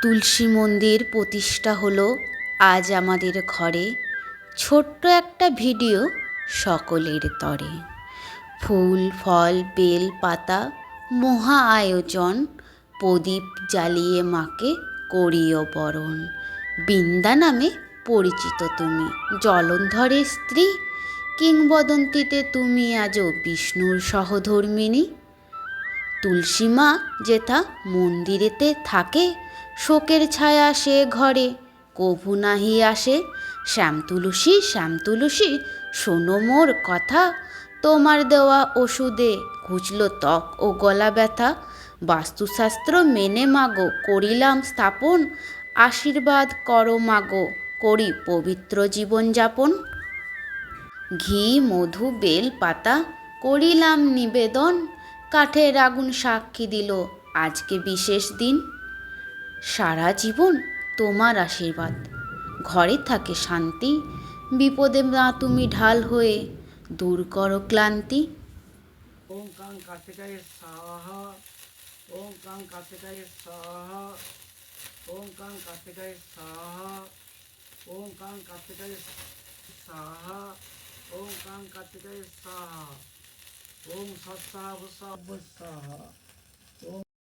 তুলসী মন্দির প্রতিষ্ঠা হলো আজ আমাদের ঘরে। ছোট্ট একটা ভিডিও সকলের তরে। ফুল ফল বেল পাতা মহা আয়োজন, প্রদীপ জ্বালিয়ে মাকে করিও বরণ। বৃন্দা নামে পরিচিত তুমি, জলন্ধরের স্ত্রী। কিংবদন্তিতে তুমি আজও বিষ্ণুর সহধর্মিণী। তুলসী মা যেথা মন্দিরেতে থাকে, শোকের ছায়া সে ঘরে কভু নাহি আসে। শ্যাম তুলসী শ্যাম তুলসী শোনো মোর কথা, তোমার দেওয়া ওষুধে ঘুচল ত্বক ও গলা ব্যথা। বাস্তুশাস্ত্র মেনে মাগো করিলাম স্থাপন, আশীর্বাদ করো মাগো করি পবিত্র জীবনযাপন। ঘি মধু বেল পাতা করিলাম নিবেদন, কাঠের আগুন সাক্ষী দিল আজকে বিশেষ দিন। সারা জীবন তোমার আশীর্বাদ, ঘরে থাকে শান্তি। বিপদে মা তুমি ঢাল হয়ে দূর করো ক্লান্তি। ওম কাং কার্তিকায় স্বাহা, ওম কাং কার্তিকায় স্বাহা, ওম কাং কার্তিকায় স্বাহা, ওম কাং কার্তিকায় স্বাহা, ওম কাং কার্তিকায় স্বাহা, ওম সৎসাহ স্বাহা।